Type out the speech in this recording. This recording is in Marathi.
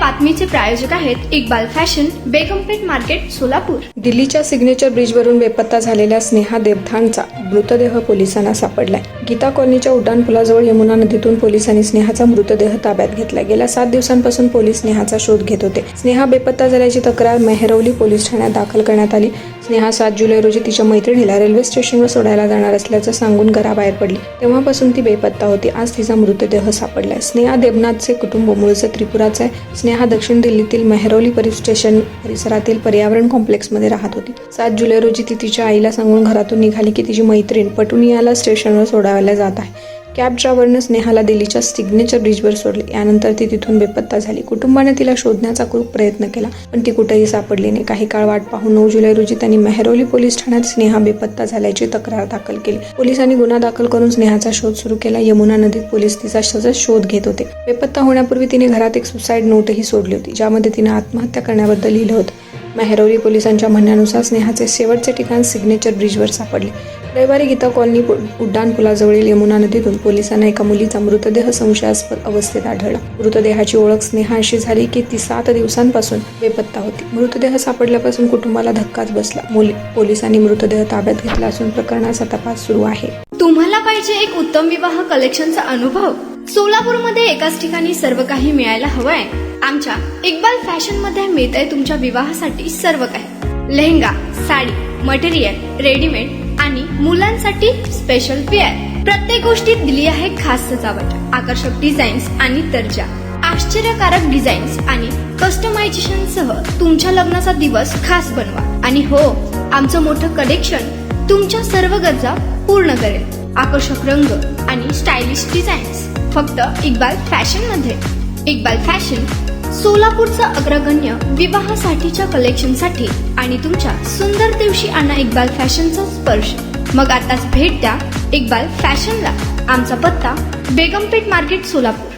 बातमीचे प्रायोजक आहेत इक्बाल फॅशन, बेगमपेठ मार्केट, सोलापूर। दिल्लीच्या सिग्नेचर ब्रिजवरून बेपत्ता झालेल्या स्नेहा देवधानचा मृतदेह पोलिसांना सापडलाय। गीता कॉलनीच्या उड्डाणपुलाजवळ यमुना नदीतून पोलिसांनी स्नेहाचा मृतदेह ताब्यात घेतलाय। गेल्या 7 दिवसांपासून पोलीस स्नेहाचा शोध घेत होते। स्नेहा बेपत्ता झाल्याची तक्रार मेहरौली पोलीस ठाण्यात दाखल करण्यात आली। स्नेहा 7 जुलै रोजी तिच्या मैत्रिणीला रेल्वे स्टेशनवर सोडायला जाणार असल्याचं सांगून घराबाहेर पडली। तेव्हापासून ती बेपत्ता होती। आज तिचा मृतदेह सापडलाय। स्नेहा देवनाथचे कुटुंब मूळचे त्रिपुराचे आहे। स्नेहा दक्षिण दिल्लीतील मेहरौली पोलीस स्टेशन परिसरातील पर्यावरण कॉम्प्लेक्समध्ये राहत होती। 7 जुलै रोजी ती तिच्या आईला सांगून घरातून निघाली की तिची मैत्रीण पटुनियाला स्टेशनवर सोडायला जात आहे। कॅब ड्रायव्हरने स्नेहाला दिल्लीच्या सिग्नेचर ब्रिजवर सोडले। यानंतर ती तिथून बेपत्ता झाली। कुटुंबाने तिला शोधण्याचा खूप प्रयत्न केला, पण ती कुठेही सापडली नाही। काही काळ वाट पाहून 9 जुलै रोजी त्यांनी मेहरौली पोलीस ठाण्यात स्नेहा बेपत्ता झाल्याची तक्रार दाखल केली। पोलिसांनी गुन्हा दाखल करून स्नेहाचा शोध सुरू केला। यमुना नदीत पोलीस तिचा सतत शोध घेत होते। बेपत्ता होण्यापूर्वी तिने घरात एक सुसाईड नोटही सोडली होती, ज्यामध्ये तिने आत्महत्या करण्याबद्दल लिहिलं होतं। मेहरौली पोलिसांच्या म्हणण्यानुसार स्नेहाचे शेवटचे ठिकाण सिग्नेचर ब्रिजवर सापडले। रविवारी गीता कॉलनी उड्डाणपुलाजवळील यमुना नदीतून पोलिसांना एका मुलीचा मृतदेह संशयास्पद अवस्थेत आढळला। मृतदेहाची ओळख स्नेहा अशी झाली की ती 7 दिवसांपासून बेपत्ता होती। मृतदेह सापडल्यापासून कुटुंबाला धक्काच बसला। पोलिसांनी मृतदेह ताब्यात घेतला असून प्रकरणाचा तपास सुरू आहे। तुम्हाला पाहिजे एक उत्तम विवाह कलेक्शनचा अनुभव? सोलापूरमध्ये एकाच ठिकाणी सर्व काही मिळायला हवंय? आमच्या इक्बाल फॅशन मध्ये मिळतंय तुमच्या विवाहासाठी सर्व काही। लेहंगा, साडी, मटेरियल, रेडीमेड आणि मुलांसाठी स्पेशल वेअर। प्रत्येक गोष्टीत दिली आहे खास सजावट, आकर्षक डिझाईन्स आणि दर्जा, आश्चर्यकारक डिझाईन्स आणि कस्टमायझेशन सह तुमच्या लग्नाचा दिवस खास बनवा। आणि हो, आमचं मोठं कलेक्शन तुमच्या सर्व गरजा पूर्ण करेल। आकर्षक रंग आणि स्टायलिश डिझाईन्स फक्त इक्बाल फॅशन मध्ये। इक्बाल फॅशन सोलापूरचा अग्रगण्य विवाहासाठीच्या कलेक्शनसाठी आणि तुमच्या सुंदर दिवशी आणा इक्बाल फॅशनचा स्पर्श। मग आताच भेट द्या इक्बाल फॅशनला। आमचा पत्ता बेगमपेठ मार्केट, सोलापूर।